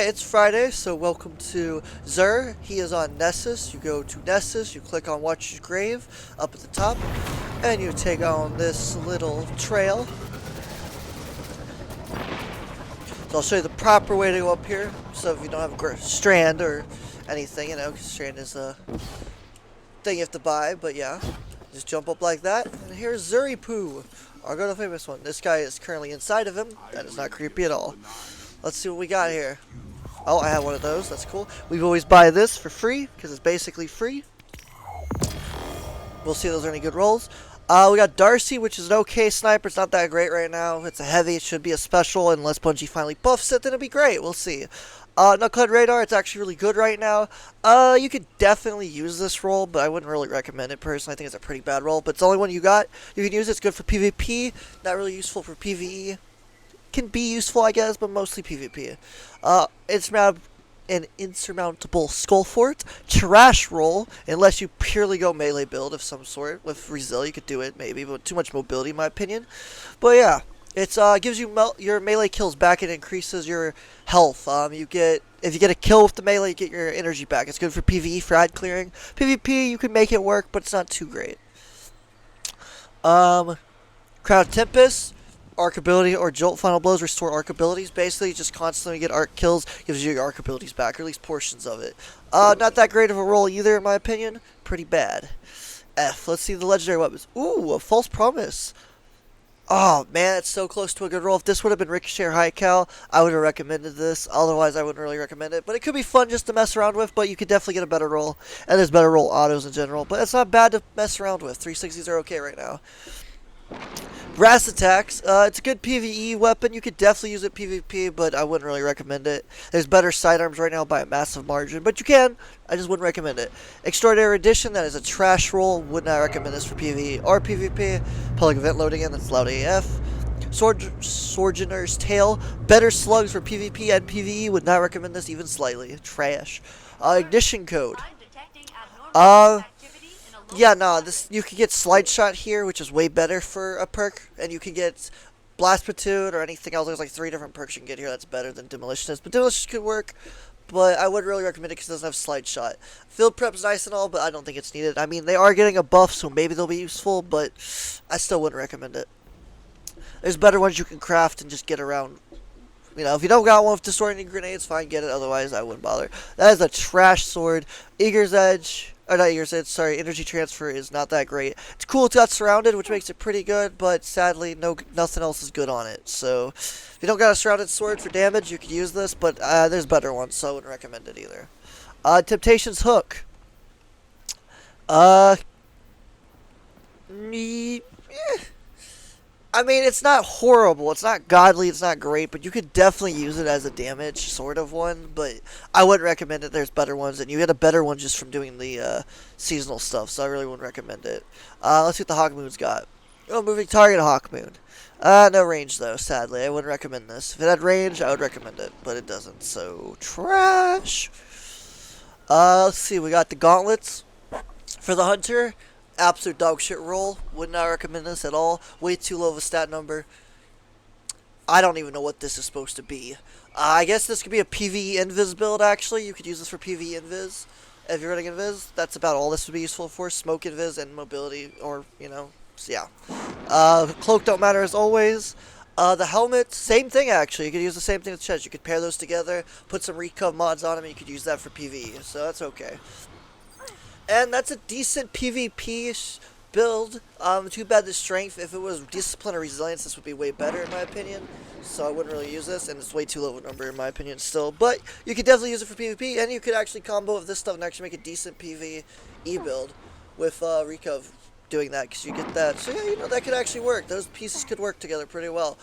It's Friday, so welcome to Xur. He is on Nessus. You go to Nessus, you click on Watch Your Grave up at the top, and you take on this little trail. So I'll show you the proper way to go up here, so if you don't have a strand or anything, because strand is a thing you have to buy, but yeah. Just jump up like that, and here's Zuripu, our good famous one. This guy is currently inside of him. That is not creepy at all. Let's see what we got here. Oh, I have one of those. That's cool. We always buy this for free because it's basically free. We'll see if those are any good rolls. We got Darcy, which is an okay sniper. It's not that great right now. It's a heavy. It should be a special. Unless Bungie finally buffs it, then it'll be great. We'll see. Knucklehead Radar, it's actually really good right now. You could definitely use this roll, but I wouldn't really recommend it personally. I think it's a pretty bad roll, but it's the only one you got. You can use it. It's good for PvP. Not really useful for PvE. Can be useful, I guess, but mostly PvP. It's an insurmountable skull fort. Trash roll, unless you purely go melee build of some sort. With Resil, you could do it, maybe, but too much mobility, in my opinion. But yeah, it gives you your melee kills back and increases your health. If you get a kill with the melee, you get your energy back. It's good for PvE, for ad clearing. PvP, you can make it work, but it's not too great. Crown Tempest. Arc ability or jolt final blows restore arc abilities. Basically, you just constantly get arc kills, gives you your arc abilities back, or at least portions of it. Not that great of a roll either, in my opinion. Pretty bad. F. Let's see the legendary weapons. Ooh, a false promise. Oh man, it's so close to a good roll. If this would have been Ricochet or High Cal, I would have recommended this. Otherwise, I wouldn't really recommend it. But it could be fun just to mess around with. But you could definitely get a better roll, and there's better roll autos in general. But it's not bad to mess around with. 360s are okay right now. Brass attacks. It's a good PvE weapon. You could definitely use it PvP, but I wouldn't really recommend it. There's better sidearms right now by a massive margin, but you can. I just wouldn't recommend it. Extraordinary Edition. That is a trash roll. Would not recommend this for PvE or PvP. Public event loading in. That's loud AF. Sojourner's Tail. Better slugs for PvP and PvE. Would not recommend this even slightly. Trash. Ignition Code. Yeah, no, you could get Slide Shot here, which is way better for a perk, and you could get Blast Platoon or anything else. There's like 3 different perks you can get here that's better than Demolitionist, but Demolitionist could work, but I wouldn't really recommend it because it doesn't have Slide Shot. Field Prep's nice and all, but I don't think it's needed. I mean, they are getting a buff, so maybe they'll be useful, but I still wouldn't recommend it. There's better ones you can craft and just get around. If you don't got one with distorting grenades, fine, get it. Otherwise, I wouldn't bother. That is a trash sword. Eager's Edge. Or not Eager's Edge, sorry. Energy Transfer is not that great. It's cool it's got surrounded, which makes it pretty good, but sadly, nothing else is good on it. So, if you don't got a surrounded sword for damage, you could use this, but there's better ones, so I wouldn't recommend it either. Temptation's Hook. I mean, it's not horrible, it's not godly, it's not great, but you could definitely use it as a damage sort of one, but I wouldn't recommend it. There's better ones, and you get a better one just from doing the seasonal stuff, so I really wouldn't recommend it. Let's see what the Hawkmoon's got. Oh, moving target Hawkmoon. No range, though, sadly. I wouldn't recommend this. If it had range, I would recommend it, but it doesn't, so trash. Let's see, we got the Gauntlets. For the Hunter, absolute dog shit roll. Would not recommend this at all. Way too low of a stat number. I don't even know what this is supposed to be. I guess this could be a PvE Invis build, actually. You could use this for PvE Invis. If you're running Invis, that's about all this would be useful for. Smoke Invis and mobility, or, so yeah. Cloak don't matter as always. The helmet, same thing actually. You could use the same thing with chest. You could pair those together, put some recov mods on them, and you could use that for PvE. So that's okay. And that's a decent PvP build. Too bad the strength. If it was discipline or resilience, this would be way better in my opinion. So I wouldn't really use this, and it's way too low of a number in my opinion still. But you could definitely use it for PvP, and you could actually combo with this stuff and actually make a decent PvE build with Recov doing that, because you get that. So yeah, that could actually work. Those pieces could work together pretty well.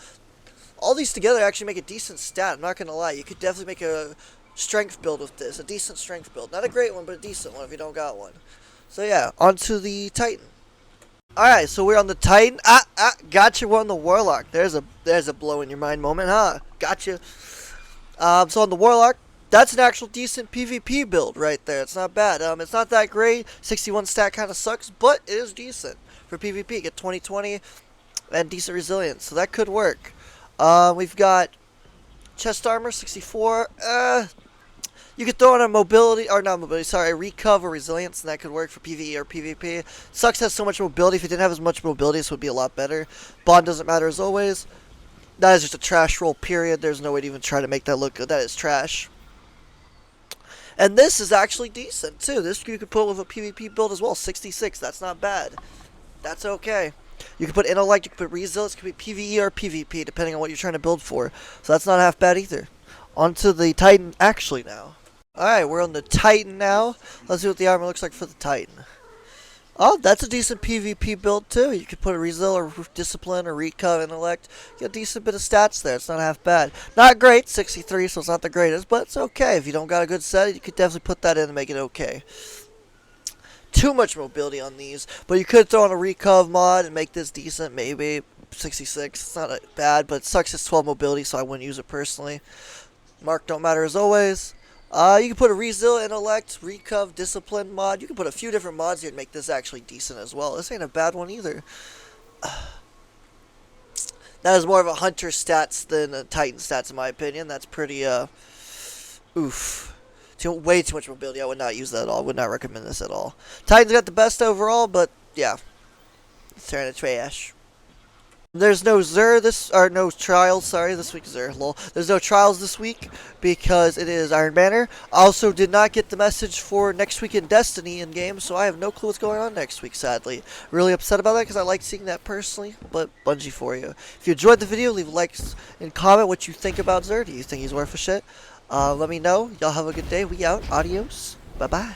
All these together actually make a decent stat. I'm not gonna lie. You could definitely make a strength build with this. A decent strength build. Not a great one, but a decent one if you don't got one. So yeah, onto the Titan. Alright, so we're on the Titan. Gotcha, we're on the Warlock. There's a blow in your mind moment, huh? Gotcha. So on the Warlock, that's an actual decent PvP build right there. It's not bad. It's not that great. 61 stat kind of sucks, but it is decent for PvP. Get 20/20 and decent resilience, so that could work. We've got Chest armor, 64. You could throw in a mobility, or not mobility, sorry, a recuv or resilience, and that could work for PvE or PvP. Sucks has so much mobility. If it didn't have as much mobility, this would be a lot better. Bond doesn't matter as always. That is just a trash roll, period. There's no way to even try to make that look good. That is trash. And this is actually decent, too. This you could put with a PvP build as well. 66, that's not bad. That's okay. You can put intellect, you can put resilience, it could be PvE or PvP, depending on what you're trying to build for. So that's not half bad either. On to the Titan actually now. Alright, we're on the Titan now. Let's see what the armor looks like for the Titan. Oh, that's a decent PvP build too. You could put a Resil or Discipline or Recov, Intellect. Get a decent bit of stats there. It's not half bad. Not great, 63, so it's not the greatest, but it's okay. If you don't got a good set, you could definitely put that in and make it okay. Too much mobility on these, but you could throw in a Recov mod and make this decent, maybe. 66, it's not bad, but it sucks it's 12 mobility, so I wouldn't use it personally. Mark don't matter as always. You can put a Resil, Intellect, Recov, Discipline mod. You can put a few different mods here to make this actually decent as well. This ain't a bad one either. That is more of a Hunter stats than a Titan stats in my opinion. That's pretty, oof. Way too much mobility. I would not use that at all. I would not recommend this at all. Titan's got the best overall, but yeah. It's turning to trash. There's no no trials, sorry, this week, lol. There's no trials this week because it is Iron Banner. Also did not get the message for next week in Destiny in game, so I have no clue what's going on next week, sadly. Really upset about that because I like seeing that personally, but Bungie for you. If you enjoyed the video, leave likes and comment what you think about Xur. Do you think he's worth a shit? Let me know. Y'all have a good day. We out. Adios. Bye-bye.